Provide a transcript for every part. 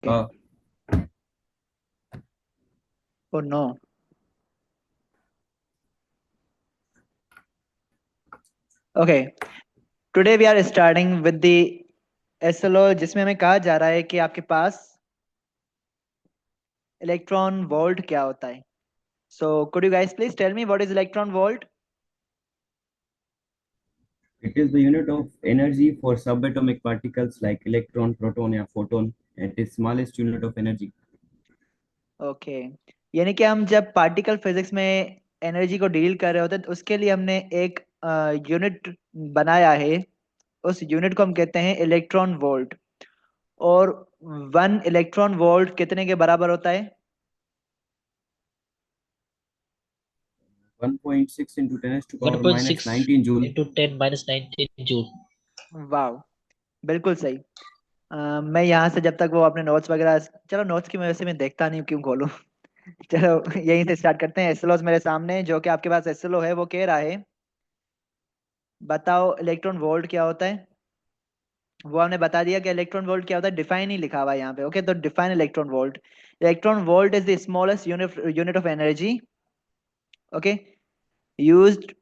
Okay. Uh, Oh no. Okay. Today we are starting with the SLO जिसमें हमें कहा जा रहा है कि आपके पास इलेक्ट्रॉन वोल्ट क्या होता है. So could you guys please tell me what is electron volt? it is the unit of energy for subatomic particles like electron, proton, or photon. It is smallest unit of energy. Okay. यानी कि हम जब particle physics में energy को deal कर रहे होते हैं तो उसके लिए हमने एक यूनिट बनाया है. उस यूनिट को हम कहते हैं इलेक्ट्रॉन वोल्ट. और 1 इलेक्ट्रॉन वोल्ट कितने के बराबर होता है? 1.6 into 10 to power minus 1.6 19 joule. into 10 minus 19 joule. वाह, बिल्कुल सही. मैं यहाँ से जब तक वो अपने नोट्स वगैरह, चलो नोट्स की वजह से मैं देखता नहीं हूँ, क्यों खोलूँ. चलो यहीं से स्टार्ट करते हैं. एसएलओ मेरे सामने, जो कि आपके पास एसएलओ है, वो कह रहा है बताओ इलेक्ट्रॉन वोल्ट क्या होता है. वो हमने बता दिया कि इलेक्ट्रॉन वोल्ट क्या होता है, डिफाइन ही लिखा हुआ है यहाँ पे. ओके, तो define electron volt. Electron volt is the smallest unit of energy. Okay. Used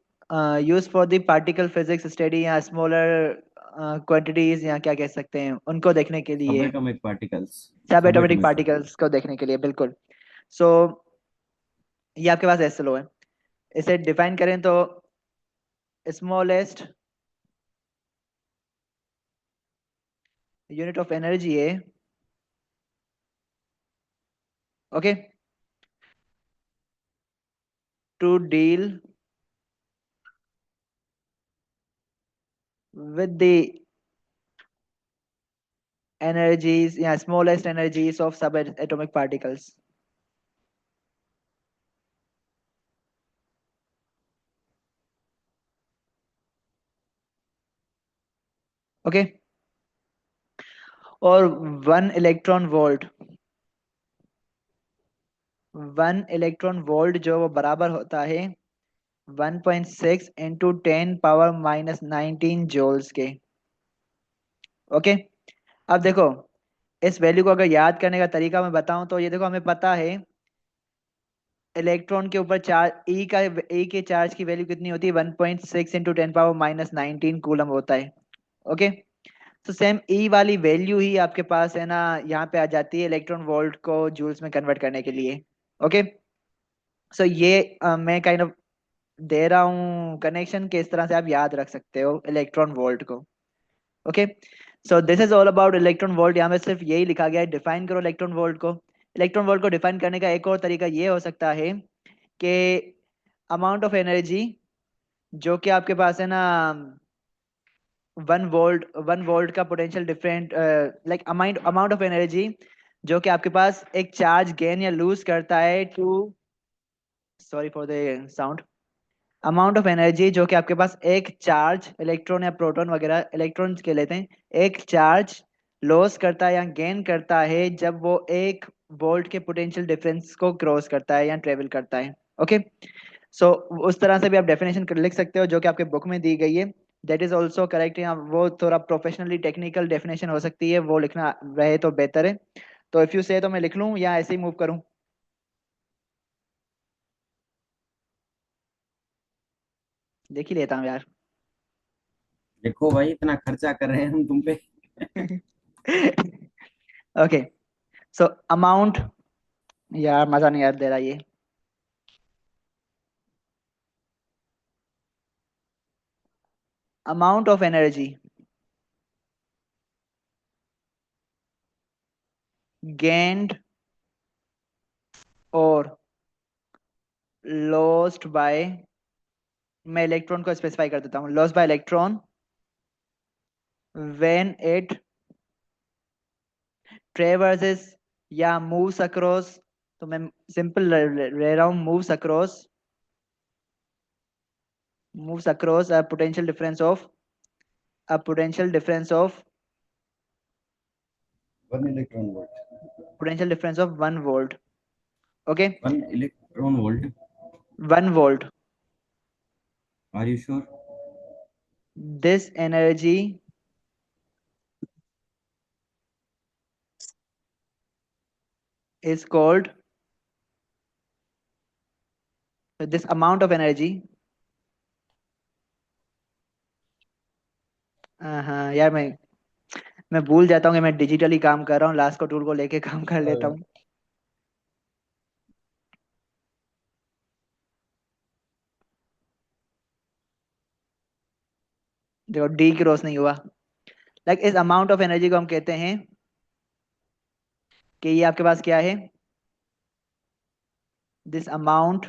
use for the particle physics study, या स्मॉलर क्वांटिटीज, या क्या कह सकते हैं उनको देखने के लिए. Subatomic particles. सब एटॉमिक Subatomic particles. पार्टिकल्स को देखने के लिए, बिल्कुल. सो ये आपके पास एसएलओ है. इसे डिफाइन करें तो स्मॉलेस्ट यूनिट ऑफ एनर्जी है. Okay. To deal with the energies, yeah, smallest energies of subatomic particles. Okay. और 1 इलेक्ट्रॉन वोल्ट, 1 इलेक्ट्रॉन वोल्ट जो वो बराबर होता है 1.6 इंटू 10 पावर माइनस 19 जूल्स के. ओके. अब देखो, इस वैल्यू को अगर याद करने का तरीका मैं बताऊं तो ये देखो, हमें पता है इलेक्ट्रॉन के ऊपर चार्ज ई के चार्ज की वैल्यू कितनी होती है, 1.6 इंटू 10 पावर माइनस 19 कूलम होता है. ओके. तो सेम ई वाली वैल्यू ही आपके पास है ना, यहाँ पे आ जाती है इलेक्ट्रॉन वोल्ट को जूल्स में कन्वर्ट करने के लिए. ओके. सो ये मैं काइंड ऑफ दे रहा हूँ कनेक्शन के, इस तरह से आप याद रख सकते हो इलेक्ट्रॉन वोल्ट को. Okay. So this is all about electron volt. यहाँ पे सिर्फ यही लिखा गया है, डिफाइन करो इलेक्ट्रॉन वोल्ट को. इलेक्ट्रॉन वोल्ट को डिफाइन करने का एक और तरीका ये हो सकता है कि अमाउंट ऑफ एनर्जी जो कि आपके पास है ना, 1 वोल्ट का potential different, like amount amount of energy जो कि आपके पास एक चार्ज गेन या लूज करता है to, sorry for the sound, amount of energy जो कि आपके पास एक चार्ज इलेक्ट्रॉन या प्रोटॉन वगैरह इलेक्ट्रॉन्स के लेते हैं, एक चार्ज लॉस करता है या गेन करता है जब वो 1 वोल्ट के पोटेंशियल डिफरेंस को क्रॉस करता है या ट्रेवल करता है. ओके. सो उस तरह से भी आप डेफिनेशन लिख सकते हो जो कि आपके बुक में दी गई है. That is also correct. या वो थोड़ा प्रोफेशनली टेक्निकल डेफिनेशन हो सकती है, वो लिखना रहे तो बेहतर है. तो इफ यू से तो मैं लिख लूँ या ऐसे ही मूव करूँ? देख ही लेता हूँ यार. देखो भाई, इतना खर्चा कर रहे हैं हम तुम पे. ओके. सो अमाउंट, यार मजा नहीं यार दे रहा ये. अमाउंट ऑफ एनर्जी गेन्ड और लॉस्ट बाय, मैं इलेक्ट्रॉन को स्पेसिफाई कर देता हूँ, lost by electron when it traverses या मूव्स अक्रॉस. तो मैं सिंपल ले रहा हूँ, moves across a one electron volt. Potential difference of 1 volt. Okay. One electron volt. 1 volt. Are you sure? This energy is called this amount of energy. हाँ यार, मैं भूल जाता हूँ कि मैं डिजिटली काम कर रहा हूँ, लास्ट को टूल को लेके काम कर लेता हूँ। देखो डी क्रॉस नहीं हुआ। लाइक इस अमाउंट ऑफ एनर्जी को हम कहते हैं कि ये आपके पास क्या है, this amount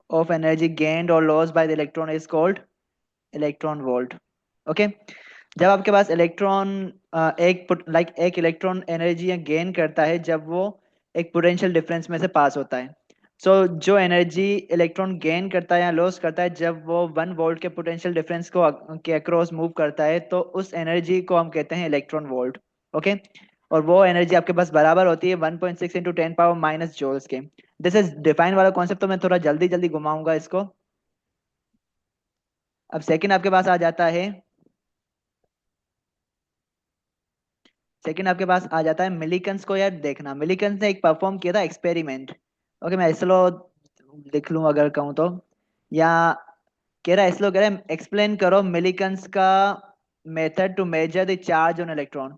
of energy gained और loss by the electron is called electron volt. Okay, जब आपके पास इलेक्ट्रॉन एक इलेक्ट्रॉन एनर्जी गेन करता है जब वो एक पोटेंशियल डिफरेंस में से पास होता है। जो एनर्जी इलेक्ट्रॉन गेन करता है या लॉस करता है जब वो 1 वोल्ट के पोटेंशियल डिफरेंस को के अक्रॉस मूव करता है, तो उस एनर्जी को हम कहते हैं इलेक्ट्रॉन वोल्ट। ओके, और वो एनर्जी आपके पास बराबर होती है 1.6 इंटू 10 पावर माइनस जूल्स के। दिस इज डिफाइन वाला कॉन्सेप्ट, तो मैं थोड़ा जल्दी जल्दी घुमाऊंगा इसको। अब सेकंड आपके पास आ जाता है, सेकंड आपके पास आ जाता है मिलीकंस को। यार देखना, मिलीकंस ने एक परफॉर्म किया था एक्सपेरिमेंट। ओके, मैं स्लो लिख लूँ अगर कहूँ तो, या कह रहा है स्लो, कह रहा है एक्सप्लेन करो मिलीकंस का method to measure the charge on electron.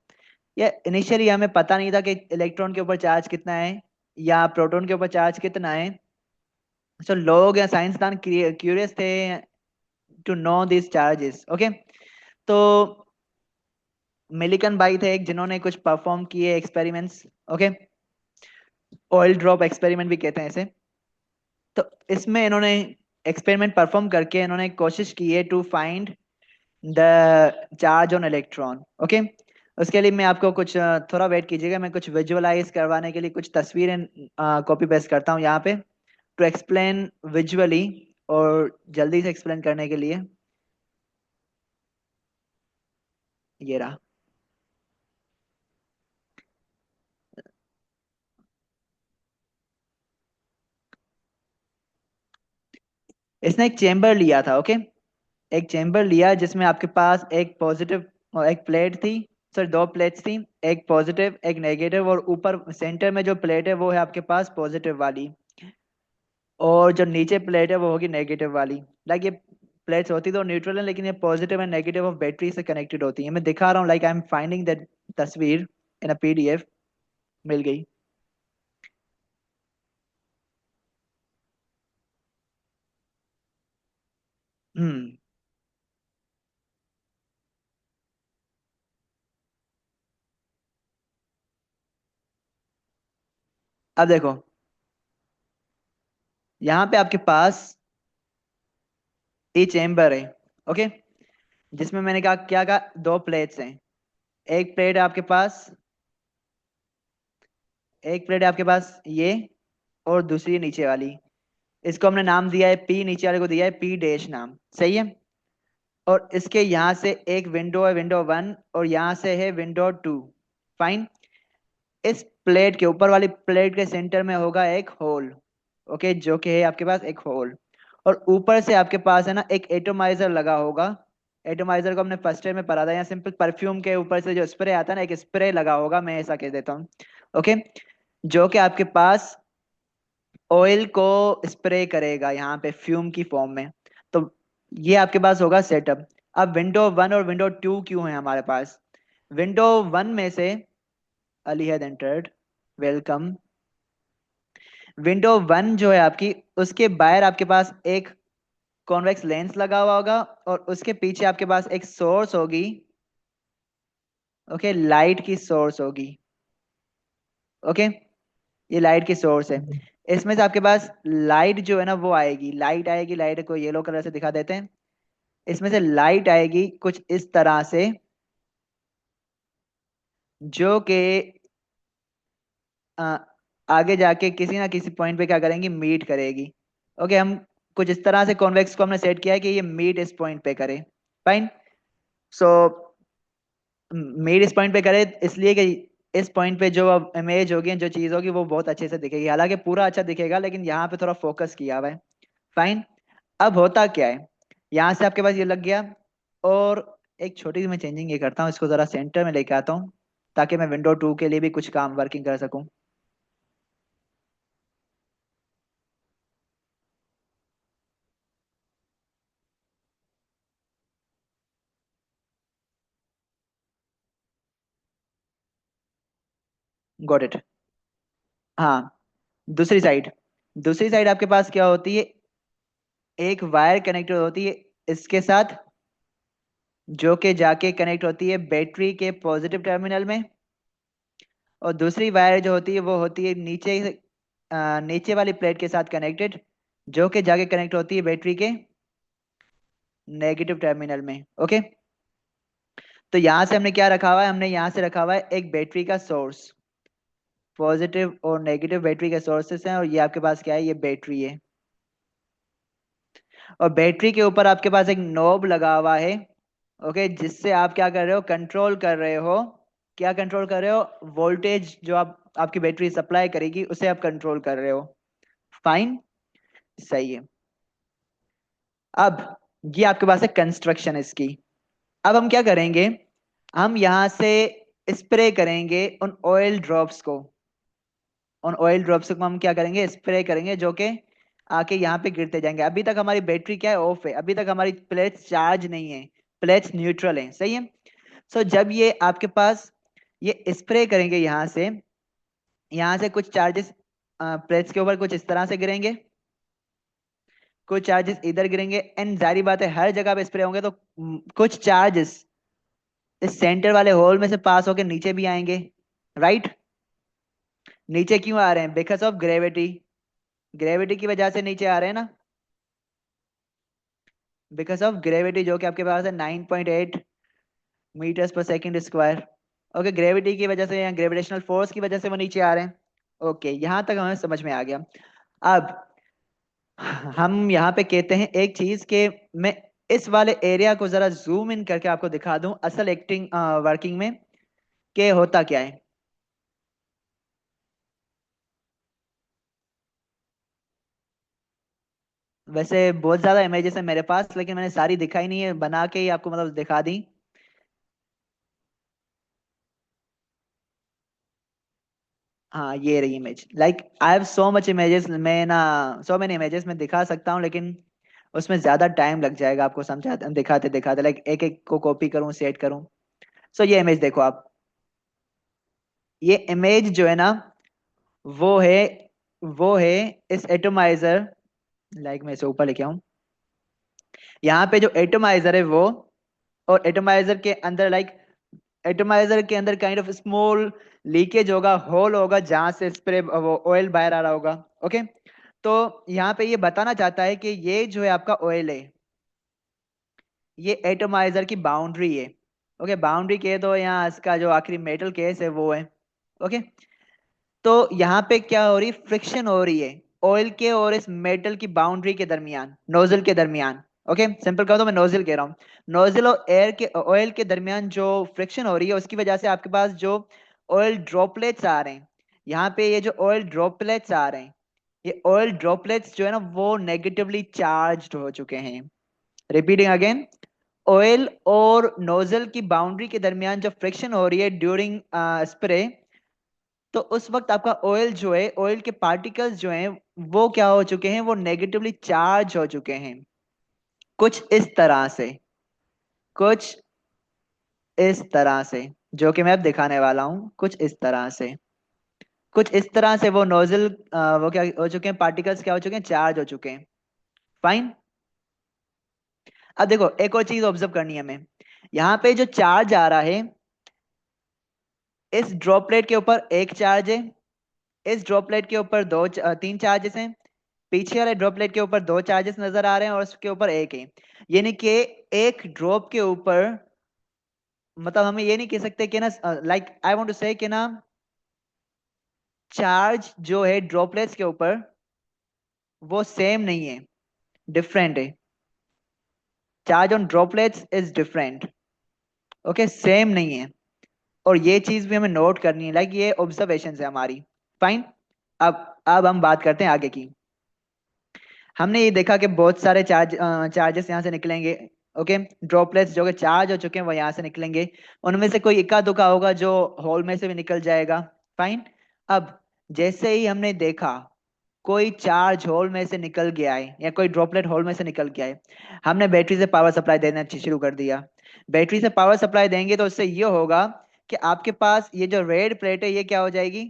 ये इनिशियली हमें पता नहीं था कि इलेक्ट्रॉन के ऊपर चार्ज कितना है या प्रोटॉन के ऊपर चार्ज कितना है। लोग या साइंसदान क्यूरियस थे to know this charges. Okay, तो मिलिकन भाई थे एक जिन्होंने कुछ परफॉर्म किए experiments. Okay, oil drop experiment भी कहते हैं इसे। तो इसमें इन्होंने एक्सपेरिमेंट परफॉर्म करके इन्होंने कोशिश की है to find the charge on electron. Okay, उसके लिए मैं आपको कुछ थोड़ा वेट कीजिएगा, मैं कुछ विजुअलाइज करवाने के लिए कुछ तस्वीरें कॉपी पेस्ट करता हूँ यहाँ पे टू एक्सप्लेन विजुअली, और जल्दी से एक्सप्लेन करने के लिए। ये रहा। इसने एक चेम्बर लिया था। ओके, एक चेम्बर लिया जिसमें आपके पास एक पॉजिटिव और एक प्लेट थी, सॉरी दो प्लेट्स थी, एक पॉजिटिव एक नेगेटिव, और ऊपर सेंटर में जो प्लेट है वो है आपके पास पॉजिटिव वाली, और जो नीचे प्लेट है वो होगी नेगेटिव वाली। लाइक ये प्लेट्स होती तो न्यूट्रल है, लेकिन ये positive and negative of battery से कनेक्टेड होती है। मैं दिखा रहा हूँ, like I am finding that तस्वीर इन अ पीडीएफ। मिल गई। हम्म, अब देखो यहाँ पे आपके पास ये चेम्बर है। ओके, जिसमें मैंने कहा क्या कहा, दो प्लेट्स हैं। एक प्लेट है आपके पास, एक प्लेट है आपके पास ये, और दूसरी है नीचे वाली। इसको हमने नाम दिया है पी, नीचे वाले को दिया है पी डैश नाम, सही है। और इसके यहाँ से एक विंडो है, विंडो 1, और यहाँ से है विंडो 2। फाइन। इस प्लेट के ऊपर वाली प्लेट के सेंटर में होगा एक होल। ओके, जो कि है आपके पास एक होल, और ऊपर से आपके पास है ना एक एटोमाइजर लगा होगा। एटोमाइजर को हमने फर्स्ट ईयर में पढ़ा था, या सिंपल परफ्यूम के ऊपर से जो स्प्रे आता है ना, एक स्प्रे लगा होगा, मैं ऐसा कह देता हूँ। ओके, जो कि आपके पास ऑयल को स्प्रे करेगा यहाँ पे फ्यूम की फॉर्म में। तो ये आपके पास होगा सेटअप। अब विंडो 1 और विंडो 2 क्यों है हमारे पास? विंडो 1 में से Ali had entered, welcome. Window 1 जो है आपकी, उसके बाहर आपके पास एक कॉन्वेक्स लेंस लगा हुआ होगा, और उसके पीछे आपके पास एक सोर्स होगी। ओके, लाइट की सोर्स होगी। ओके, ये लाइट की सोर्स है। इसमें से आपके पास लाइट जो है ना वो आएगी, लाइट आएगी, लाइट को येलो कलर से दिखा देते हैं। इसमें से लाइट आएगी कुछ इस तरह से, जो कि अ, आगे जाके किसी ना किसी पॉइंट पे क्या करेंगी, मीट करेगी। ओके, हम कुछ इस तरह से कॉन्वेक्स को हमने सेट किया है कि ये मीट इस पॉइंट पे करे। फाइन। सो मीट इस पॉइंट पे करे इसलिए कि इस पॉइंट पे जो अब इमेज होगी, जो चीज होगी, वो बहुत अच्छे से दिखेगी। हालांकि पूरा अच्छा दिखेगा, लेकिन यहाँ पे थोड़ा फोकस किया हुआ है। फाइन। अब होता क्या है, यहाँ से आपके पास ये लग गया, और एक छोटी सी मैं चेंजिंग ये करता हूँ, इसको जरा सेंटर में लेके आता हूँ। ताकि मैं विंडो 2 के लिए भी कुछ काम वर्किंग कर सकूं। Got it. हाँ, दूसरी साइड आपके पास क्या होती है, एक वायर कनेक्टेड होती है इसके साथ, जो कि जाके कनेक्ट होती है बैटरी के पॉजिटिव टर्मिनल में। और दूसरी वायर जो होती है वो होती है नीचे वाली प्लेट के साथ कनेक्टेड, जो कि जाके कनेक्ट होती है बैटरी के नेगेटिव टर्मिनल में। ओके, तो यहाँ से हमने क्या रखा हुआ है, हमने यहाँ से रखा हुआ है एक बैटरी का सोर्स। पॉजिटिव और नेगेटिव बैटरी के सोर्सेस हैं, और ये आपके पास क्या है, ये बैटरी है। और बैटरी के ऊपर आपके पास एक नॉब लगा हुआ है। ओके, जिससे आप क्या कर रहे हो, कंट्रोल कर रहे हो। क्या कंट्रोल कर रहे हो, वोल्टेज जो आपकी बैटरी सप्लाई करेगी उसे आप कंट्रोल कर रहे हो। फाइन, सही है। अब ये आपके पास है कंस्ट्रक्शन इसकी। अब हम क्या करेंगे, हम यहां से स्प्रे करेंगे उन ऑयल ड्रॉप्स को। उन ऑयल ड्रॉप्स को हम क्या करेंगे, स्प्रे करेंगे, जो कि आके यहाँ पे गिरते जाएंगे। अभी तक हमारी बैटरी क्या है, ऑफ है। अभी तक हमारी प्लेट्स चार्ज नहीं है, प्लेट्स न्यूट्रल है, सही है। सो जब ये आपके पास ये स्प्रे करेंगे यहाँ से कुछ चार्जेस प्लेट्स के ऊपर कुछ इस तरह से गिरेंगे, कुछ चार्जेस इधर गिरेंगे, एंड जारी बात है हर जगह पे स्प्रे होंगे तो कुछ चार्जेस इस सेंटर वाले होल में से पास होकर नीचे भी आएंगे, राइट। नीचे क्यों आ रहे हैं, बिकॉज ऑफ ग्रेविटी। ग्रेविटी की वजह से नीचे आ रहे हैं ना, बिकॉज ऑफ ग्रेविटी, जो कि आपके पास है 9.8 मीटर्स पर सेकंड स्क्वायर। ओके, ग्रेविटी की वजह से या ग्रेविटेशनल फोर्स की वजह से वो नीचे आ रहे हैं। ओके, यहां तक हमें समझ में आ गया। अब हम यहाँ पे कहते हैं एक चीज के, मैं इस वाले एरिया को जरा जूम इन करके आपको दिखा दूं असल एक्टिंग वर्किंग में के होता क्या है। वैसे बहुत ज्यादा इमेजेस है मेरे पास, लेकिन मैंने सारी दिखाई नहीं है, बना के ही आपको मतलब दिखा दी। हाँ, ये रही image. Like I have so much images, मैं ना सो मेनी इमेजेस में दिखा सकता हूँ, लेकिन उसमें ज्यादा टाइम लग जाएगा आपको समझाते दिखाते दिखाते, लाइक एक एक को कॉपी करूँ, सेट करूँ। सो ये इमेज देखो आप, ये इमेज जो है ना, वो है वो है इस एटोमाइजर। लाइक मैं इसे ऊपर लेके आऊं, यहाँ पे जो एटोमाइजर है वो, और एटोमाइजर के अंदर एटोमाइजर के अंदर काइंड ऑफ स्मॉल लीकेज होगा, होल होगा, जहां से स्प्रे वो ऑयल बाहर आ रहा होगा। ओके, तो यहाँ पे ये बताना चाहता है कि ये जो है आपका ऑयल है, ये एटोमाइजर की बाउंड्री है। ओके, बाउंड्री के तो यहाँ इसका जो आखिरी मेटल केस है वो है। ओके, तो यहाँ पे क्या हो रही, फ्रिक्शन हो रही है ऑयल के और इस मेटल की बाउंड्री के दरमियान, नोजल के दरमियान। ओके, सिंपल कहो तो मैं नोजल कह रहा हूँ। नोजल और एयर के ऑयल के दरमियान जो फ्रिक्शन हो रही है, उसकी वजह से आपके पास जो ऑयल ड्रॉपलेट्स आ रहे हैं, यहाँ पे ये जो ऑयल ड्रॉपलेट्स आ रहे हैं, ये ऑयल ड्रॉपलेट्स जो है ना वो नेगेटिवली चार्ज्ड हो चुके हैं। रिपीटिंग अगेन, ऑयल और नोजल की बाउंड्री के दरमियान जो फ्रिक्शन हो रही है ड्यूरिंग स्प्रे, तो उस वक्त आपका ऑयल जो है, ऑयल के पार्टिकल्स जो हैं वो क्या हो चुके हैं, वो नेगेटिवली चार्ज हो चुके हैं। कुछ इस तरह से, कुछ इस तरह से, जो कि मैं अब दिखाने वाला हूं, कुछ इस तरह से, कुछ इस तरह से वो नोजल वो क्या हो चुके हैं, पार्टिकल्स क्या हो चुके हैं, चार्ज हो चुके हैं। फाइन। अब देखो एक और चीज ऑब्जर्व करनी है हमें, यहाँ पे जो चार्ज आ रहा है, इस ड्रॉपलेट के ऊपर एक चार्ज है, इस ड्रॉपलेट के ऊपर तीन चार्जेस हैं, पीछे वाले ड्रॉपलेट के ऊपर दो चार्जेस नजर आ रहे हैं और उसके ऊपर एक है। यानी कि एक ड्रॉप के ऊपर, मतलब हमें ये नहीं कह सकते कि ना, लाइक आई वांट टू से कि ना, चार्ज जो है ड्रॉपलेट्स के ऊपर वो सेम नहीं है, डिफरेंट है। Charge on droplets is different. Okay, same नहीं है। और ये चीज भी हमें नोट करनी है, लाइक ये ऑब्जर्वेशन है हमारी। फाइन। अब हम बात करते हैं आगे की। हमने ये देखा कि बहुत सारे चार्जेस यहाँ से निकलेंगे, ओके, ड्रॉपलेट्स जो कि चार्ज हो चुके हैं वो यहाँ से निकलेंगे, उनमें से कोई इक्का दुक्का होगा जो होल में से भी निकल जाएगा। फाइन। अब जैसे ही हमने देखा कोई चार्ज होल में से निकल गया है या कोई ड्रॉपलेट होल में से निकल गया है, हमने बैटरी से पावर सप्लाई देना शुरू कर दिया। बैटरी से पावर सप्लाई देंगे तो उससे ये होगा कि आपके पास ये जो रेड प्लेट है ये क्या हो जाएगी,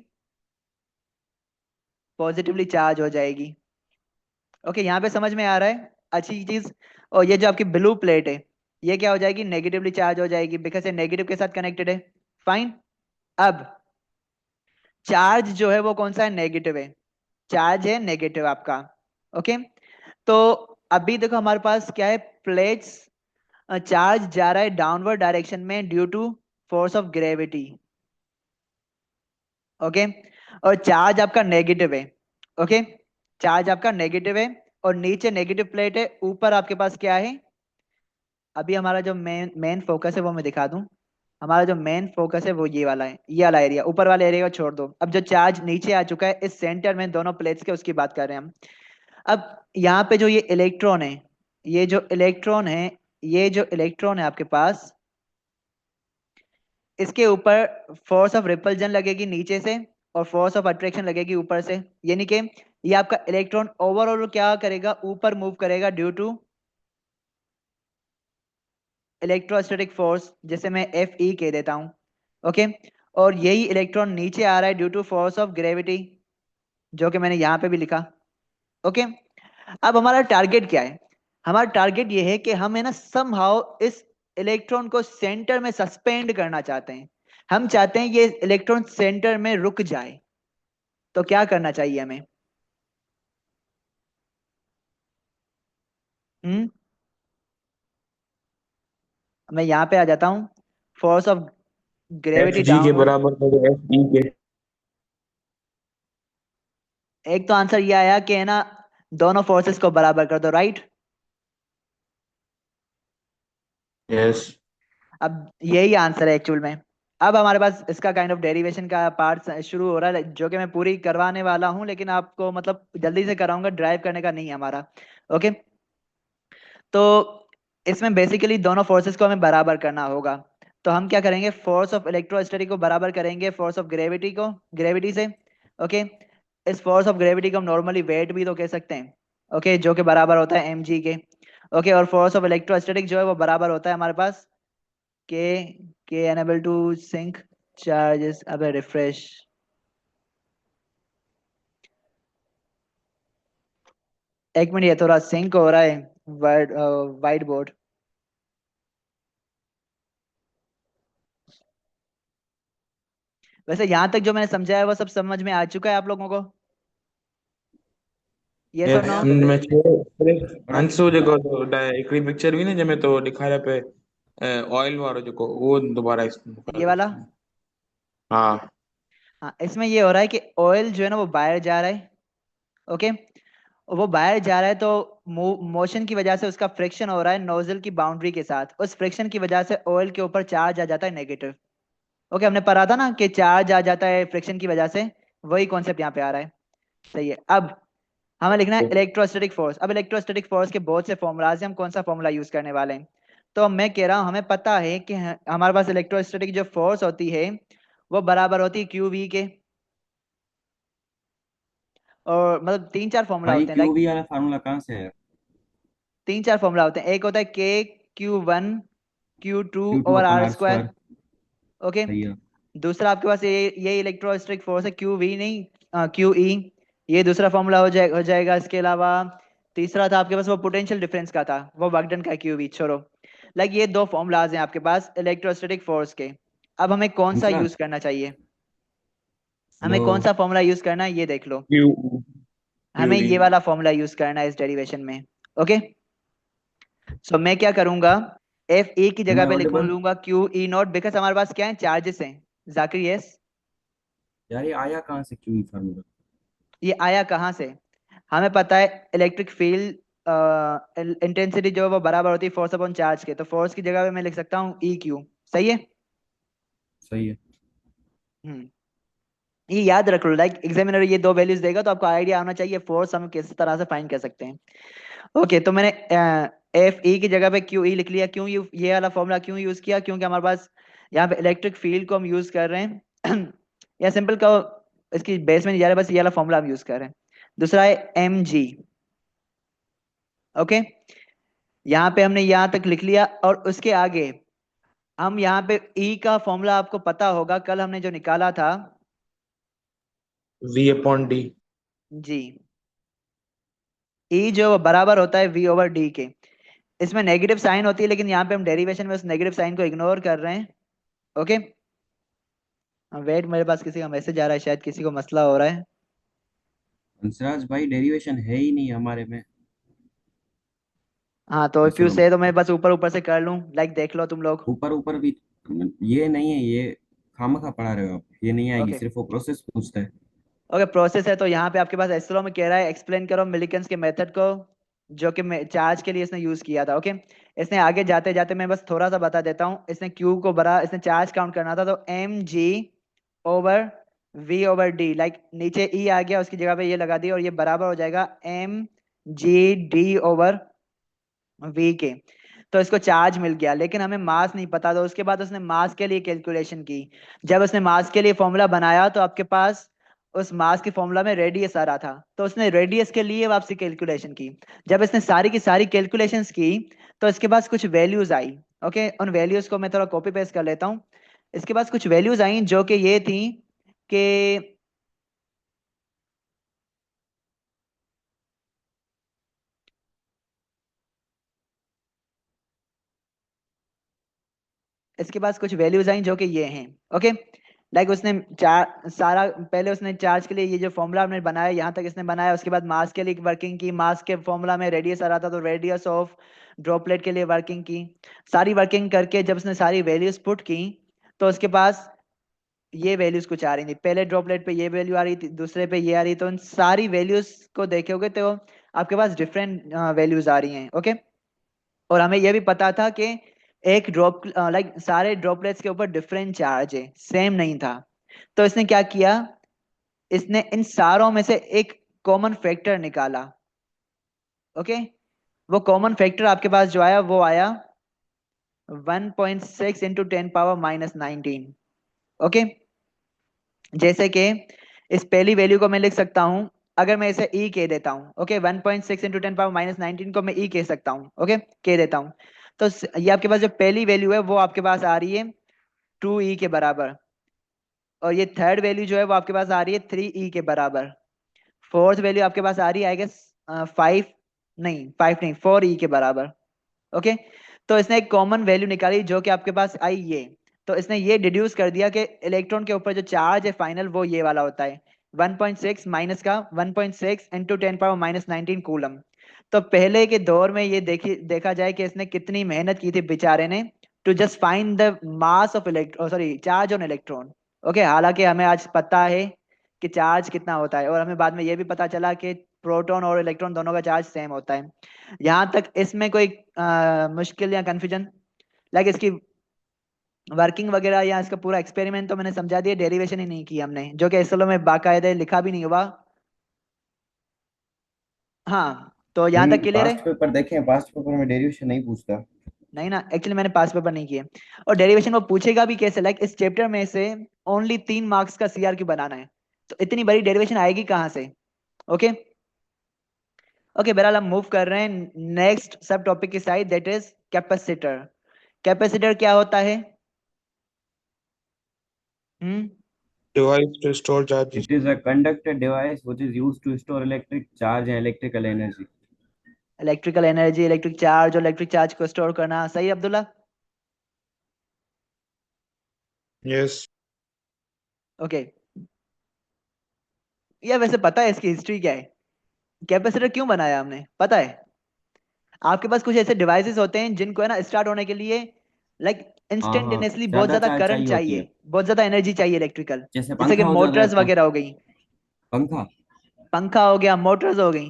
पॉजिटिवली चार्ज हो जाएगी। ओके, यहाँ पे समझ में आ रहा है अच्छी चीज। और ये जो आपकी ब्लू प्लेट है ये क्या हो जाएगी, नेगेटिवली चार्ज हो जाएगी, बिकॉज ये नेगेटिव के साथ कनेक्टेड है। फाइन। अब चार्ज जो है वो कौन सा है, नेगेटिव है, चार्ज है नेगेटिव आपका। ओके, तो अभी देखो हमारे पास क्या है, प्लेट्स, चार्ज जा रहा है डाउनवर्ड डायरेक्शन में due to force of gravity. Okay, और चार्ज आपका नेगेटिव है। ओके, चार्ज आपका नेगेटिव है और नीचे नेगेटिव प्लेट है, ऊपर आपके पास क्या है, अभी हमारा जो मेन मेन फोकस है वो मैं दिखा दूं। हमारा जो मेन फोकस है वो ये वाला है, ये वाला एरिया, ऊपर वाले एरिया को छोड़ दो। अब जो चार्ज नीचे आ चुका है इस सेंटर में दोनों प्लेट्स के, उसकी बात कर रहे हैं हम। अब यहाँ पे जो ये इलेक्ट्रॉन है, ये जो इलेक्ट्रॉन है, ये जो इलेक्ट्रॉन है आपके पास, इसके ऊपर फोर्स ऑफ रिपल्जन लगेगी नीचे से और फोर्स ऑफ अट्रैक्शन लगेगी ऊपर से, यानी कि ये आपका इलेक्ट्रॉन ओवरऑल क्या करेगा, ऊपर मूव करेगा ड्यू टू इलेक्ट्रोस्टैटिक फोर्स, जिसे मैं एफ ई कह देता हूं। ओके, और यही इलेक्ट्रॉन नीचे आ रहा है due to force of gravity, जो कि मैंने यहाँ पे भी लिखा। ओके, अब हमारा टारगेट क्या है, हमारा टारगेट ये है कि हम है ना समहाउ इस इलेक्ट्रॉन को सेंटर में सस्पेंड करना चाहते हैं। हम चाहते हैं ये इलेक्ट्रॉन सेंटर में रुक जाए, तो क्या करना चाहिए हमें। हम्म, मैं यहाँ पे आ जाता हूँ, force of F gravity G के डाउनवर्ड। बराबर करो एफ ई के। एक तो आंसर ये आया कि है ना दोनों फोर्सेस को बराबर कर दो, राइट। यस। अब यही आंसर है एक्चुअल में। अब हमारे पास इसका काइंड ऑफ डेरिवेशन का पार्ट शुरू हो रहा है, जो कि मैं पूरी करवाने वाला हूँ, लेकिन आपको मतलब जल्दी से कराऊंगा, ड्राइव करने का नहीं है हमारा। ओके, तो इसमें बेसिकली दोनों फोर्सेस को हमें बराबर करना होगा। तो हम क्या करेंगे, फोर्स ऑफ इलेक्ट्रोस्टैटिक को बराबर करेंगे फोर्स ऑफ ग्रेविटी को, ग्रेविटी से। ओके, इस फोर्स ऑफ ग्रेविटी को हम नॉर्मली वेट भी तो कह सकते हैं। ओके, जो कि बराबर होता है एम जी के। ओके, और फोर्स ऑफ इलेक्ट्रोस्टैटिक जो है वो बराबर होता है हमारे पास के के अनेबल टू सिंक चार्जेस। अब रिफ्रेश, एक मिनट, ये थोड़ा सिंक हो रहा है वर्ड वाइट बोर्ड। वैसे यहाँ तक जो मैंने समझाया वो सब समझ में आ चुका है आप लोगों को, यस और नो। यस मैं आंसर जेको हिकिड़ी पिक्चर हुई न जंहिंमें तो ॾेखारिया पिए ऑयल वारो जेको उहो दोबारा ये वाला, हाँ। हाँ, इसमें ये हो रहा है कि ऑयल जो है ना वो बाहर जा रहा है। ओके, वो बाहर जा रहा है तो मोशन की वजह से उसका फ्रिक्शन हो रहा है नोजल की बाउंड्री के साथ, उस फ्रिक्शन की वजह से ऑयल के ऊपर चार्ज आ जाता है नेगेटिव। ओके, हमने पढ़ा था ना कि चार्ज आ जाता है फ्रिक्शन की वजह से, वही कॉन्सेप्ट यहाँ पे आ रहा है। सही है। अब हमें लिखना है इलेक्ट्रोस्टैटिक फोर्स। अब इलेक्ट्रोस्टैटिक फोर्स के बहुत से फॉर्मूलाज हैं, हम कौन सा फॉर्मूला यूज करने वाले हैं। तो मैं कह रहा हूँ हमें पता है कि हमारे पास इलेक्ट्रोस्टैटिक जो फोर्स होती है वो बराबर होती है क्यू वी के। और मतलब तीन चार फॉर्मूला भाई होते हैं, लाइक क्यूबी वाला फार्मूला कहाँ से है? तीन चार फॉर्मूला होते हैं। एक होता है K Q one Q two Q2 over अपन R R square. Square. Okay, सही है। दूसरा आपके पास ये इलेक्ट्रोस्टैटिक फोर्स है क्यू वी, नहीं क्यू ई, ये दूसरा फॉर्मूला हो जाएगा। इसके अलावा तीसरा था आपके पास वो पोटेंशियल डिफरेंस का था, वो वर्कडन का क्यू वी, छोड़ो। लाइक ये दो फॉर्मूलाज हैं आपके पास इलेक्ट्रोस्टैटिक फोर्स के। अब हमें कौन सा आंसर यूज करना चाहिए, हमें लो। कौन सा फॉर्मूला यूज करना है ये देख लो। क्यू हमें क्यू ई। ये वाला फॉर्मूला यूज करना है इस डेरिवेशन में। ओके, सो मैं क्या करूंगा, एफ ए की एम जगह आई पे लिख ऑडिबल? लूंगा क्यू ई नॉट, बिकॉज हमारे पास क्या है, चार्जेस हैं। जाकिर यस, यार ये आया कहाँ से क्यूबी फार्मूला? ये आया कहाँ से, हमें पता है इलेक्ट्रिक फील्ड इंटेंसिटी जो है वो बराबर होती है फोर्स अपॉन चार्ज के, तो फोर्स की जगह पे मैं लिख सकता हूँ ई क्यू। सही है। सही है। हम्म, ये याद रख लो, लाइक एग्जामिनर ये दो वैल्यूज देगा तो आपको आइडिया आना चाहिए फोर्स हम किस तरह से फाइंड कर सकते हैं। ओके, तो मैंने एफ ई की जगह पे क्यू ई लिख लिया। क्यों ये वाला फॉर्मूला क्यों यूज किया? क्योंकि हमारे पास यहाँ पे इलेक्ट्रिक फील्ड को हम यूज कर रहे हैं या सिंपल का इसकी बेस में नहीं जा रहा, बस ये वाला फॉर्मूला हम यूज कर रहे हैं। दूसरा है एम जी। ओके, यहाँ पे हमने यहाँ तक लिख लिया और उसके आगे हम यहाँ पे ई का फॉर्मूला आपको पता होगा, कल हमने जो निकाला था। V upon D. जी, ई जो बराबर होता है वी ओवर डी के। इसमें नेगेटिव साइन होती है, लेकिन यहाँ पे हम डेरिवेशन में उस नेगेटिव साइन को इग्नोर कर रहे हैं। ओके, वेट, मेरे पास किसी का मैसेज आ रहा है, शायद किसी को मसला हो रहा है। हंसराज भाई डेरिवेशन है ही नहीं हमारे में हाँ, तो इफ यू असल से तो मैं बस ऊपर ऊपर से कर लूं, लाइक देख लो तुम लोग। ऊपर ऊपर भी ये नहीं है, ये खामखा पढ़ा रहे हो आप, ये नहीं आएगी, ओके सिर्फ वो प्रोसेस पूछता है। ओके, प्रोसेस है तो यहाँ पे आपके पास एस्ट्रो में कह रहा है एक्सप्लेन करो मिलिकन्स के मेथड को, जो कि चार्ज के लिए इसने यूज किया था। ओके, इसने आगे जाते जाते मैं बस थोड़ा सा बता देता हूँ। इसने क्यू को बड़ा, इसने चार्ज काउंट करना था, तो M G over V over D, like नीचे ई आ गया, उसकी जगह पे ये लगा दिया और ये बराबर हो जाएगा M G D over V के। तो इसको चार्ज मिल गया, लेकिन हमें मास नहीं पता था। उसके बाद उसने मास के लिए कैलकुलेशन की। जब उसने मास के लिए फॉर्मूला बनाया तो आपके पास उस मास के फॉर्मूला में रेडियस आ रहा था, तो उसने रेडियस के लिए वापसी कैलकुलेशन की। जब इसने सारी की सारी कैलकुलेशंस की तो इसके पास कुछ वैल्यूज आई। ओके, उन वैल्यूज को मैं थोड़ा कॉपी पेस्ट कर लेता हूँ। इसके पास कुछ वैल्यूज आई जो कि ये थी कि इसके पास कुछ वैल्यूज आई जो कि ये हैं। ओके, लाइक उसने चार सारा पहले उसने चार्ज के लिए ये जो फॉर्मूला हमने बनाया यहाँ तक इसने बनाया। उसके बाद मास के लिए वर्किंग की, मास के फॉर्मूला में रेडियस आ रहा था तो रेडियस ऑफ ड्रॉपलेट के लिए वर्किंग की। सारी वर्किंग करके जब उसने सारी वैल्यूज पुट की तो उसके पास ये वैल्यूज कुछ आ रही थी। पहले ड्रॉपलेट पे ये वैल्यू आ रही थी, दूसरे पे ये आ रही, तो उन सारी वैल्यूज को देखोगे तो आपके पास डिफरेंट वैल्यूज आ रही हैं। ओके, और हमें यह भी पता था कि एक ड्रॉप लाइक सारे ड्रॉपलेट्स के ऊपर डिफरेंट चार्ज है, सेम नहीं था। तो इसने क्या किया, इसने इन सारों में से एक कॉमन फैक्टर निकाला। ओके, वो कॉमन फैक्टर आपके पास जो आया वो आया 1.6 इंटू 10 पावर -19। ओके, जैसे कि इस पहली वैल्यू को मैं लिख सकता हूं, अगर मैं इसे ई कह देता हूं। ओके, 1.6 इंटू 10 पावर -19 को मैं ई कह सकता हूं। ओके, कह देता हूं। तो ये आपके पास जो पहली वैल्यू है वो आपके पास आ रही है 2e के बराबर, और ये थर्ड वैल्यू जो है वो आपके पास आ रही है 3e के बराबर। फोर्थ वैल्यू आपके पास आ रही है आई गेस 4e के बराबर। ओके, तो इसने एक कॉमन वैल्यू निकाली जो कि आपके पास आई ये। तो इसने ये डिड्यूस कर दिया कि इलेक्ट्रॉन के ऊपर जो चार्ज है फाइनल वो ये वाला होता है 1.6 माइनस का 1.6 इंटू 10 पावर -19 कूलम। तो पहले के दौर में ये देखा जाए कि इसने कितनी मेहनत की थी बेचारे ने to just find the mass of electron, sorry charge on electron. Okay, हालांकि हमें आज पता है कि चार्ज कितना होता है, और हमें बाद में ये भी पता चला कि प्रोटॉन और इलेक्ट्रॉन दोनों का चार्ज सेम होता है। यहाँ तक इसमें कोई मुश्किल या कंफ्यूजन, लाइक इसकी वर्किंग वगैरह या इसका पूरा एक्सपेरिमेंट तो मैंने समझा दिया, डेरिवेशन ही नहीं की हमने, जो कि असल में बाकायदे लिखा भी नहीं हुआ। हाँ, तो यहाँ तक क्लियर है। पास्ट पेपर देखें, पास्ट पेपर में डेरिवेशन नहीं पूछता। नहीं ना, एक्चुअली मैंने पास पेपर नहीं किए। और डेरिवेशन वो पूछेगा भी कैसे, लाइक इस चैप्टर में से ओनली 3 मार्क्स का सीआर क्यू बनाना है, तो इतनी बड़ी डेरिवेशन आएगी कहाँ से? ओके ओके, बहरहाल हम मूव कर रहे हैं नेक्स्ट सब टॉपिक की side, that is capacitor. Capacitor क्या होता है? Hmm device to store charges. It is a conductor device which is used to store electric charge and electrical energy. Electrical energy, electric charge और electric charge को store करना, सही है Abdullah? Yes. Okay, ये वैसे पता है इसकी हिस्ट्री क्या है? कैपेसिटर क्यों बनाया हमने, पता है? आपके पास कुछ ऐसे डिवाइसेस होते हैं जिनको है ना स्टार्ट होने के लिए लाइक हाँ हाँ, इंस्टेंटेनियसली बहुत ज्यादा ज्यादा चार्ज करंट चाहिए होती चाहिए, है। बहुत ज्यादा एनर्जी चाहिए इलेक्ट्रिकल। जैसे जैसे कि पंखा हो जाता है, मोटर्स वगैरह हो गई, पंखा। पंखा हो गया, मोटर्स हो गई।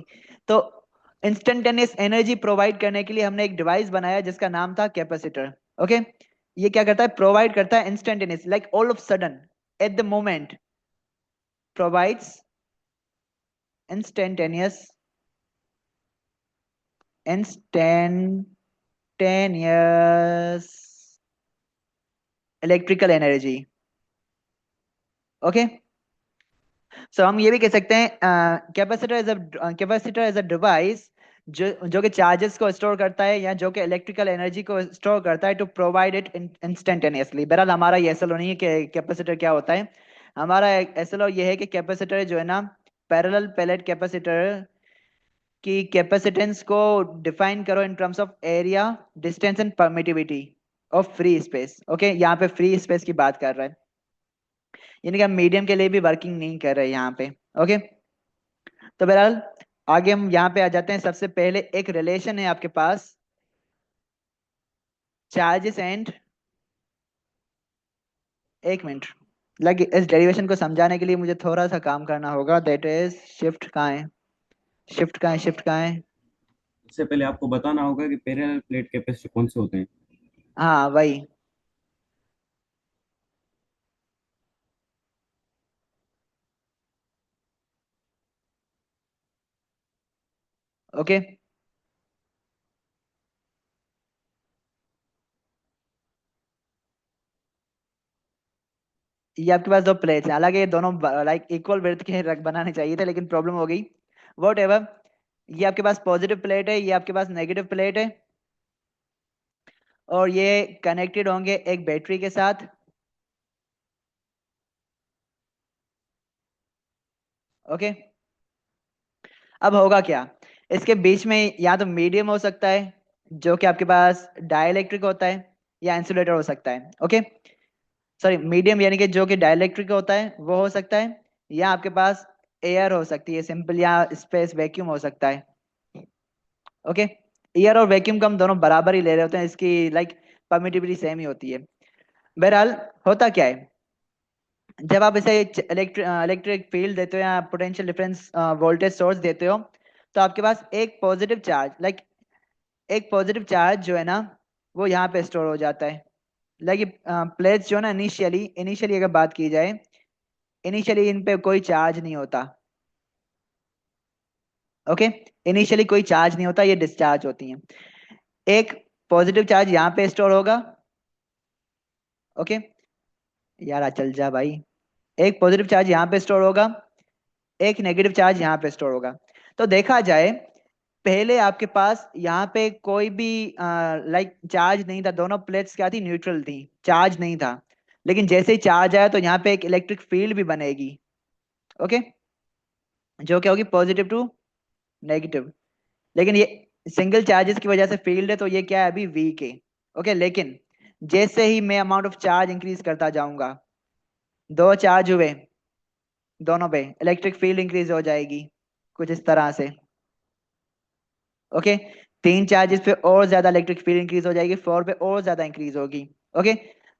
तो इंस्टेंटेनियस एनर्जी प्रोवाइड करने के लिए हमने एक डिवाइस बनाया जिसका नाम था कैपेसिटर। ओके, ये क्या करता है, प्रोवाइड करता है instantaneous, like all of sudden, at the moment, provides instantaneous instantaneous electrical energy. Okay, so हम ये भी कह सकते हैं कैपेसिटर इज अ डिवाइस जो कि चार्जेस को स्टोर करता है या जो कि इलेक्ट्रिकल एनर्जी को स्टोर करता है टू प्रोवाइड इट इंस्टेंटेनियसली। बहरहाल हमारा ये एसएलओ नहीं है कि कैपेसिटर क्या होता है। हमारा एसएलओ ये है कि कैपेसिटर जो है ना, पैरेलल प्लेट कैपेसिटर की कैपेसिटेंस को डिफाइन करो in terms of area, distance and permittivity of free space. Okay, यहाँ पे फ्री स्पेस की बात कर रहा है, यानी कि हम मीडियम के लिए भी वर्किंग नहीं कर रहे यहाँ पे। ओके, तो बहरहाल आगे हम यहाँ पे आ जाते हैं। सबसे पहले एक रिलेशन है आपके पास चार्जेस एंड, एक मिनट लगे इस डेरिवेशन को समझाने के लिए मुझे थोड़ा सा काम करना होगा, दैट इज शिफ्ट कहाँ है, शिफ्ट कहाँ है, शिफ्ट कहाँ है। इससे पहले आपको बताना होगा कि पैरेलल प्लेट कैपेसिटर कौन से होते हैं। हाँ वही, ओके। ये आपके पास दो प्लेट्स हैं, हालांकि ये दोनों लाइक इक्वल विड्थ के बनाने चाहिए थे, लेकिन प्रॉब्लम हो गई। वॉट एवर, ये आपके पास पॉजिटिव प्लेट है, ये आपके पास नेगेटिव प्लेट है, और ये कनेक्टेड होंगे एक बैटरी के साथ। ओके, अब होगा क्या, इसके बीच में या तो मीडियम हो सकता है जो कि आपके पास डाइलेक्ट्रिक होता है, या इंसुलेटर हो सकता है। ओके, सॉरी मीडियम यानी कि जो कि डाइलेक्ट्रिक होता है वो हो सकता है, या आपके पास एयर हो सकती है सिंपल, या स्पेस वैक्यूम हो सकता है। ओके, एयर और वैक्यूम को हम दोनों बराबर ही ले रहे होते हैं, इसकी लाइक परमिटिविटी सेम ही होती है। बहरहाल होता क्या है, जब आप इसे इलेक्ट्रिक फील्ड देते हो या पोटेंशियल डिफरेंस वोल्टेज सोर्स देते हो, तो आपके पास एक पॉजिटिव चार्ज, लाइक एक पॉजिटिव चार्ज जो है ना, वो यहाँ पे स्टोर हो जाता है। लाइक प्लेट्स जो है ना, इनिशियली इनिशियली अगर बात की जाए, इनिशियली इन पे कोई चार्ज नहीं होता। ओके, इनिशियली कोई चार्ज नहीं होता, ये डिस्चार्ज होती हैं। एक पॉजिटिव चार्ज यहाँ पे स्टोर होगा। ओके, यार चल जा भाई, एक पॉजिटिव चार्ज यहाँ पे स्टोर होगा, एक नेगेटिव चार्ज यहाँ पे स्टोर होगा। तो देखा जाए, पहले आपके पास यहाँ पे कोई भी लाइक चार्ज नहीं था, दोनों प्लेट्स क्या थी, न्यूट्रल थी, चार्ज नहीं था। लेकिन जैसे ही चार्ज आया तो यहाँ पे एक इलेक्ट्रिक फील्ड भी बनेगी। ओके, जो क्या होगी, पॉजिटिव टू नेगेटिव। लेकिन ये सिंगल चार्जेस की वजह से फील्ड है, तो ये क्या है, अभी वीक है। ओके, लेकिन जैसे ही मैं अमाउंट ऑफ चार्ज इंक्रीज करता जाऊंगा, दो चार्ज हुए, दोनों पे इलेक्ट्रिक फील्ड इंक्रीज हो जाएगी कुछ इस तरह से। ओके, तीन चार्जेस पे और ज्यादा इलेक्ट्रिक फील्ड इंक्रीज हो जाएगी, फोर पे और ज्यादा इंक्रीज होगी। ओके,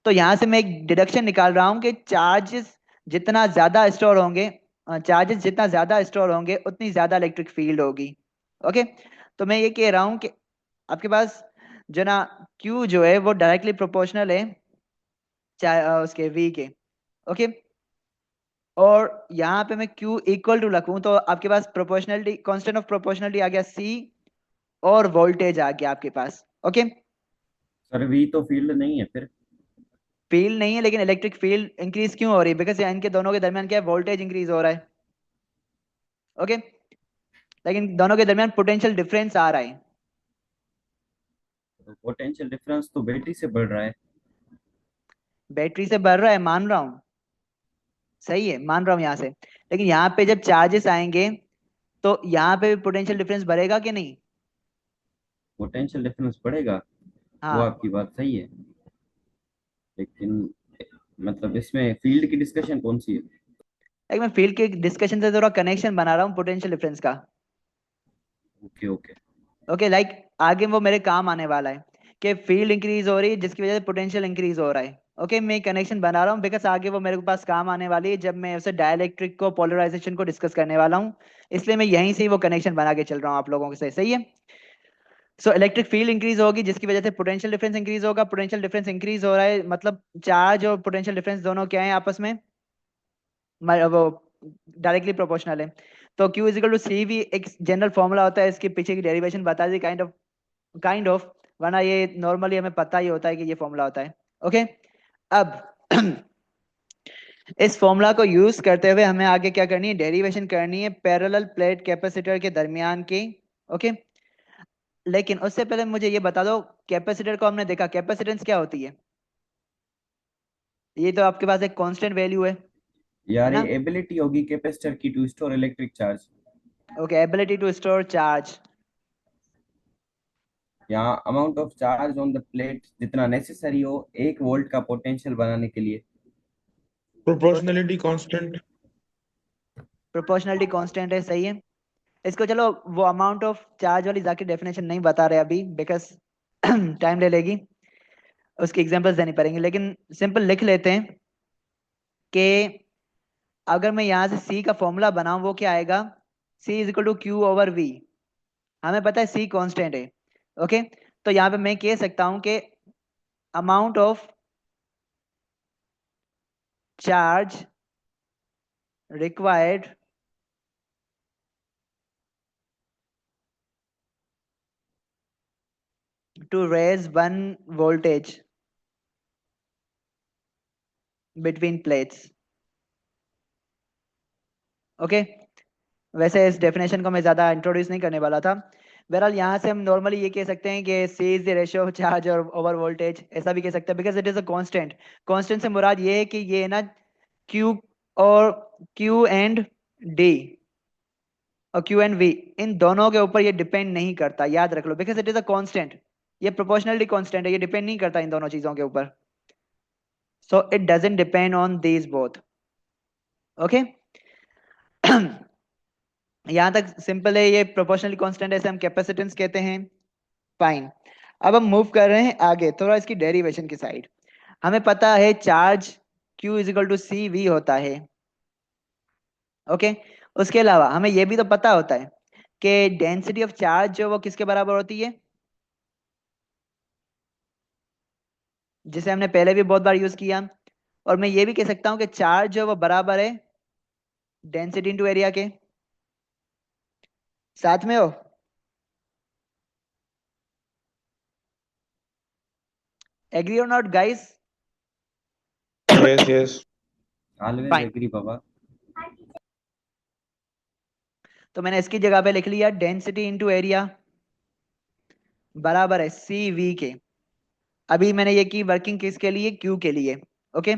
तो यहां से मैं एक डिडक्शन निकाल रहा हूं कि चार्जेस जितना ज्यादा स्टोर होंगे, चार्जेस जितना ज्यादा स्टोर होंगे उतनी ज्यादा इलेक्ट्रिक फील्ड होगी। ओके, तो मैं ये कह रहा हूं कि आपके पास जो ना Q जो है वो डायरेक्टली प्रोपोर्शनल है उसके V के। ओके, और यहाँ पे मैं Q इक्वल टू रखूं तो आपके पास प्रोपोर्शनलिटी, कांस्टेंट ऑफ प्रोपोर्शनलिटी आ गया C, और वोल्टेज आ गया आपके पास। ओके, सर वी तो फील्ड नहीं है फिर। फील्ड नहीं है, लेकिन इलेक्ट्रिक फील्ड इंक्रीज क्यों हो रही है, बिकॉज इनके दोनों के दरमियान क्या है, वोल्टेज इंक्रीज हो रहा है। ओके, लेकिन दोनों के दरमियान पोटेंशियल डिफरेंस आ रहा है। तो पोटेंशियल डिफरेंस तो बैटरी से बढ़ रहा है। बैटरी से बढ़ रहा है, मान रहा हूँ, सही है, मान रहा हूँ यहाँ से। लेकिन यहाँ पे जब चार्जेस आएंगे तो यहाँ पे भी पोटेंशियल डिफरेंस बढ़ेगा कि नहीं। पोटेंशियल डिफरेंस बढ़ेगा, वो हाँ, आपकी बात सही है, लेकिन मतलब इसमें फील्ड की डिस्कशन कौन सी है। लेकिन मैं फील्ड के डिस्कशन से थोड़ा कनेक्शन बना रहा हूँ पोटेंशियल डिफरेंस का। Okay okay. ओके, लाइक आगे वो मेरे काम आने वाला है कि फील्ड इंक्रीज हो रही है जिसकी वजह से पोटेंशियल इंक्रीज हो रहा है। ओके, मैं कनेक्शन बना रहा हूँ बिकॉज आगे वो मेरे पास काम आने वाली है जब मैं उसे डाइलेक्ट्रिक को, पोलराइजेशन को डिस्कस करने वाला हूँ। इसलिए मैं यहीं से ही वो कनेक्शन बना के चल रहा हूँ आप लोगों से, सही है। सो इलेक्ट्रिक फील्ड इंक्रीज होगी जिसकी वजह से पोटेंशियल डिफरेंस इंक्रीज होगा, पोटेंशियल डिफरेंस इंक्रीज हो रहा है मतलब चार्ज और पोटेंशियल डिफरेंस दोनों क्या है आपस में, वो डायरेक्टली प्रोपोर्शनल है। तो Q is equal to C V एक जनरल फॉर्मूला होता है, इसके पीछे की डेरिवेशन बता दी काइंड ऑफ, वरना ये नॉर्मली हमें पता ही होता है कि ये फॉर्मूला होता है। ओके, अब इस फॉर्मूला को यूज करते हुए हमें आगे क्या करनी है, डेरिवेशन करनी है पैरेलल प्लेट कैपेसिटर के दरमियान की। ओके, लेकिन उससे पहले मुझे ये बता दो, कैपेसिटर को हमने देखा, कैपेसिटेंस क्या होती है? ये तो आपके पास एक कांस्टेंट वैल्यू है यार ना? ये एबिलिटी होगी कैपेसिटर की to store electric charge. Okay, ability to store charge. यहाँ amount of charge on the plate जितना नेसेसरी हो 1 वोल्ट का पोटेंशियल बनाने के लिए। Proportionality constant. प्रोपोर्शनलिटी कांस्टेंट है, सही है। इसको चलो, वो अमाउंट ऑफ चार्ज वाली जाके डेफिनेशन नहीं बता रहे अभी, बिकॉज टाइम ले लेगी, उसकी एग्जांपल्स देनी पड़ेंगे, लेकिन सिंपल लिख लेते हैं कि अगर मैं यहाँ से C का फॉर्मूला बनाऊं, वो क्या आएगा, C is equal to Q over V. हमें पता है C कांस्टेंट है। ओके, तो यहाँ पे मैं कह सकता हूं कि amount of charge required to raise one voltage between plates. Okay, वैसे इस डेफिनेशन को मैं ज्यादा इंट्रोड्यूस नहीं करने वाला था। बहरहाल यहाँ से हम नॉर्मली ये कह सकते हैं कि C is the ratio of charge और ओवर वोल्टेज, ऐसा भी कह सकते हैं, because it is a constant. Constant से मुराद ये है कि ये है ना Q और Q एंड D और Q एंड V, इन दोनों के ऊपर ये डिपेंड नहीं करता, याद रख लो, because it is a constant. ये प्रोपोर्शनली कांस्टेंट है, ये डिपेंड नहीं करता इन दोनों चीजों के ऊपर। So it doesn't depend on these both. Okay, यहाँ तक सिंपल है, ये प्रोपोर्शनली कांस्टेंट, ऐसे हम कैपेसिटेंस कहते हैं। फाइन, अब हम मूव कर रहे हैं आगे थोड़ा इसकी डेरिवेशन की साइड। हमें पता है charge Q is equal to C V होता है। ओके, उसके अलावा हमें यह भी तो पता होता है कि डेंसिटी ऑफ चार्ज जो वो किसके बराबर होती है, जिसे हमने पहले भी बहुत बार यूज किया। और मैं ये भी कह सकता हूं कि चार्ज जो वो बराबर है डेंसिटी इंटू एरिया के। साथ में हो? एग्री और not guys? Yes yes. Always fine, agree बाबा। तो मैंने इसकी जगह पे लिख लिया डेंसिटी इंटू एरिया बराबर है सी वी के। अभी मैंने ये की वर्किंग किसके लिए, क्यू के लिए। ओके,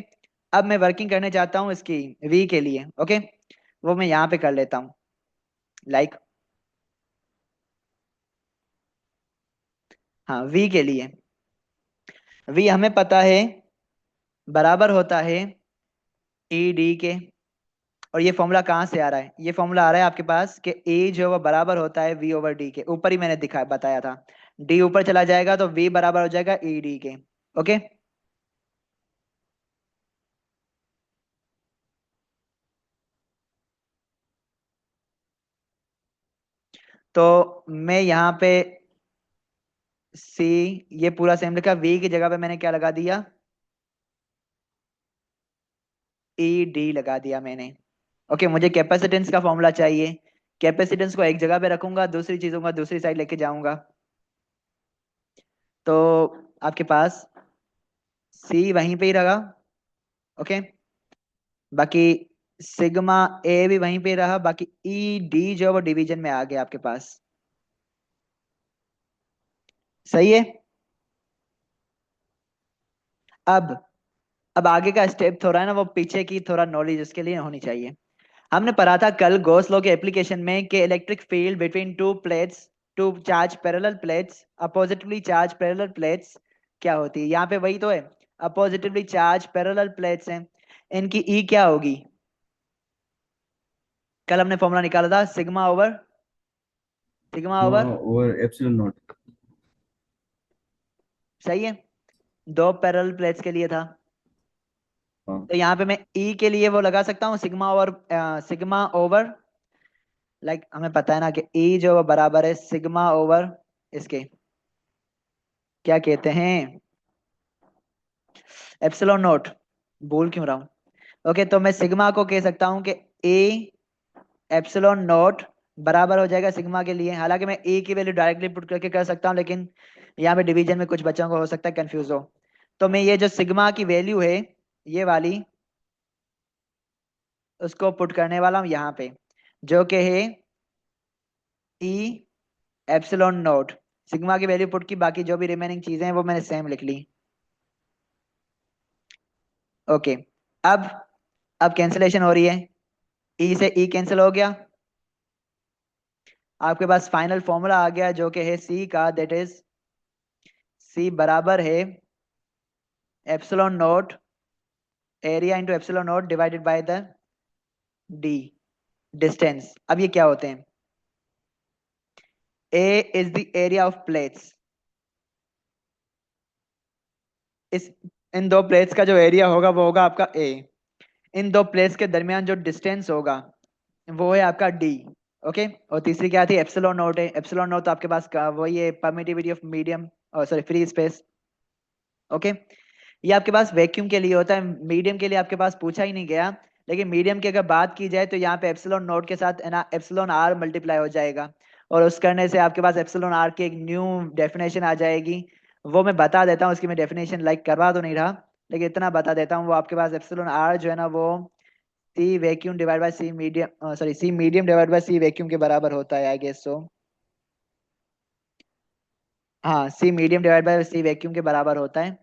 अब मैं वर्किंग करने चाहता हूँ इसकी वी के लिए। ओके, वो मैं यहाँ पे कर लेता हूँ, लाइक हाँ, वी के लिए। वी हमें पता है बराबर होता है ई डी के। और ये फॉर्मूला कहाँ से आ रहा है, ये फॉर्मूला आ रहा है आपके पास कि ए जो है वो बराबर होता है वी ओवर डी के। ऊपर ही मैंने बताया था, डी ऊपर चला जाएगा तो वी बराबर हो जाएगा ई डी के। ओके, तो मैं यहाँ पे सी, ये पूरा सेम लिखा, वी की जगह पे मैंने क्या लगा दिया, ई डी लगा दिया मैंने। ओके, मुझे कैपेसिटेंस का फॉर्मूला चाहिए। कैपेसिटेंस को एक जगह पे रखूंगा, दूसरी चीजों का दूसरी साइड लेके जाऊंगा। तो आपके पास सी वहीं पे ही रहा। ओके, बाकी सिग्मा ए भी वहीं पे रहा, बाकी ई डी जो है वो डिवीजन में आ गया आपके पास। सही है। अब अब आगे का स्टेप थोड़ा है ना, वो पीछे की थोड़ा नॉलेज उसके लिए होनी चाहिए। हमने पढ़ा था कल गॉस लॉ के एप्लीकेशन में कि electric field between two plates, two charge parallel plates, oppositely charge parallel plates क्या होती है। यहाँ पे वही तो है, अपोजिटिवली चार्ज पैरेलल प्लेट्स हैं, इनकी ई क्या होगी? कल हमने फॉर्मूला निकाला था सिग्मा ओवर और एप्सिलॉन नॉट। सही है, दो पैरेलल प्लेट्स के लिए था। हाँ। तो यहाँ पे मैं ई के लिए वो लगा सकता हूँ सिग्मा ओवर लाइक हमें पता है ना कि ई जो है बराबर है सिग्मा ओवर इसके, क्या कहते हैं, एप्सिलॉन नोट। भूल क्यों रहा हूँ? ओके, तो मैं सिग्मा को कह सकता हूँ कि ए एप्सिलॉन नॉट बराबर हो जाएगा सिग्मा के लिए। हालांकि मैं ए की वैल्यू डायरेक्टली पुट करके कर सकता हूँ, लेकिन यहाँ पे डिवीजन में कुछ बच्चों को हो सकता है कंफ्यूज हो, तो मैं ये जो सिग्मा की वैल्यू है ये वाली उसको पुट करने वाला हूँ यहाँ पे, जो कि है ई एप्सिलॉन नॉट। सिग्मा की वैल्यू पुट की, बाकी जो भी रिमेनिंग चीजें हैं वो मैंने सेम लिख ली। ओके, अब अब कैंसिलेशन हो रही है, ई से ई कैंसिल हो गया, आपके पास फाइनल फॉर्मूला आ गया जो कि है सी का, दैट इज सी बराबर है epsilon naught area into epsilon naught divided by the D distance. अब ये क्या होते हैं, A is the area of plates, इस इन दो प्लेट्स का जो एरिया होगा वो होगा आपका ए, इन दो प्लेट्स के दरमियान जो डिस्टेंस होगा वो है आपका डी। ओके, और तीसरी क्या थी, एप्सिलॉन नोट है। एप्सिलॉन नोट तो आपके पास वही है, permittivity of medium, sorry free space. Okay, ये आपके पास वैक्यूम के लिए होता है, मीडियम के लिए आपके पास पूछा ही नहीं गया, लेकिन मीडियम की अगर बात की जाए तो यहाँ पे एप्सिलॉन नोट के साथ है ना एप्सिलॉन आर मल्टीप्लाई हो जाएगा, और उस करने से आपके पास एप्सिलॉन आर की एक न्यू डेफिनेशन आ जाएगी। वो मैं बता देता हूँ, उसकी मैं डेफिनेशन लाइक करवा तो नहीं रहा, लेकिन इतना बता देता हूँ, वो आपके पास एप्सिलॉन आर जो है ना वो C vacuum divide by C medium, sorry C medium divide by C vacuum के बराबर होता है, आई गेस सो। हाँ, C medium divide by C vacuum के बराबर होता है।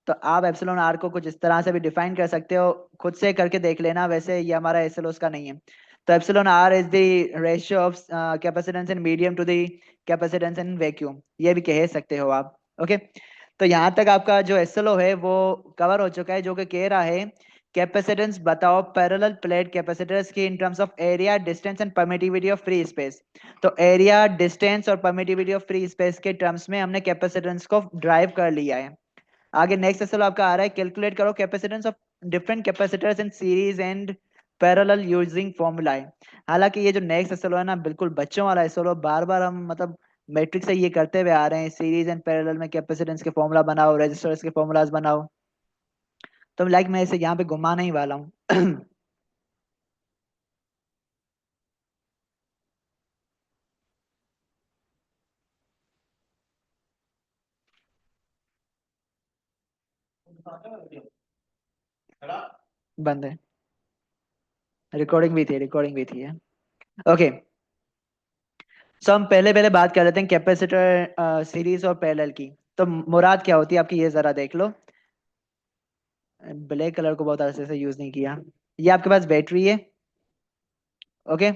तो आप एप्सिलॉन आर को कुछ इस तरह से भी डिफाइन कर सकते हो, खुद से करके देख लेना, वैसे ये हमारा एसएलओस का नहीं है। तो epsilon R is the ratio of capacitance in medium to the capacitance in vacuum, ये भी कह सकते हो आप। ओके, तो यहाँ तक आपका जो एसएलओ है वो कवर हो चुका है, जो कि कह रहा है कैपेसिटेंस बताओ पैरेलल प्लेट कैपेसिटर्स की in terms of area distance and permittivity of free space. तो एरिया डिस्टेंस और परमिटिविटी ऑफ फ्री स्पेस के टर्म्स में हमने कैपेसिटेंस को ड्राइव कर लिया है। आगे नेक्स्ट एक्सरसाइज आपका आ रहा है, कैलकुलेट करो capacitance of different capacitors in series and parallel using formulae. हालांकि ये जो नेक्स्ट एक्सरसाइज है ना बिल्कुल बच्चों वाला एक्सरसाइज, बार बार हम मतलब मैट्रिक्स से ये करते हुए आ रहे हैं, सीरीज एंड पैरेलल में कैपेसिटेंस के फॉर्मूला बनाओ, रेजिस्टेंस के फॉर्मूलाज बनाओ, तो लाइक मैं इसे यहाँ पे घुमाने ही वाला हूँ। बंद है, रिकॉर्डिंग भी थी है। ओके, सो हम पहले पहले बात कर लेते हैं कैपेसिटर सीरीज और पैरेलल की। तो मुराद क्या होती है आपकी, ये जरा देख लो, ब्लैक कलर को बहुत अच्छे से यूज नहीं किया। ये आपके पास बैटरी है, ओके,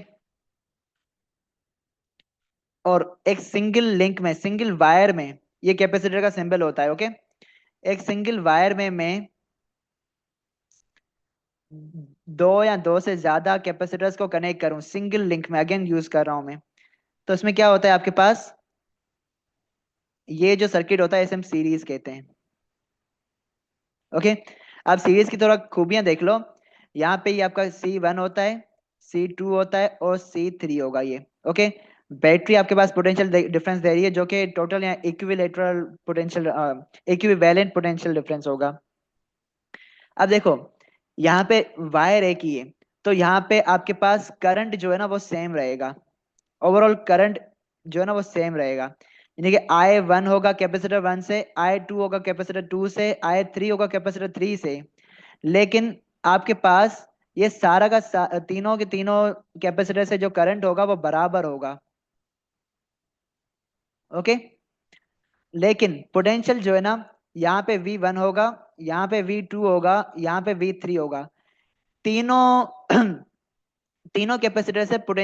और एक सिंगल लिंक में, सिंगल वायर में ये कैपेसिटर का सिंबल होता है। ओके, एक सिंगल वायर में मैं दो या दो से ज्यादा कैपेसिटर्स को कनेक्ट करूं, सिंगल लिंक में अगेन यूज कर रहा हूं मैं, तो इसमें क्या होता है आपके पास, ये जो सर्किट होता है इसे हम सीरीज कहते हैं। ओके, अब सीरीज की थोड़ा खूबियां देख लो, यहाँ पे ये आपका C1 होता है, C2 होता है और C3 होगा ये। ओके, बैटरी आपके पास पोटेंशियल डिफरेंस दे रही है, जो कि टोटल यहाँ equilateral potential, equivalent potential difference होगा। अब देखो यहाँ पे वायर एक ही है, तो यहाँ पे आपके पास करंट जो है ना वो सेम रहेगा, ओवरऑल करंट जो है ना वो सेम रहेगा, यानी कि I1 होगा कैपेसिटर 1 से, I2 होगा कैपेसिटर 2 से, I3 होगा कैपेसिटर 3 से, लेकिन आपके पास ये सारा का तीनों के तीनों कैपेसिटर से जो करंट होगा वो बराबर होगा। ओके, लेकिन पोटेंशियल जो है ना, यहाँ पे V1 होगा, यहाँ पे V2 होगा, यहाँ पे V3 होगा, तीनों तीनों कैपेसिटर से पोटेंशियल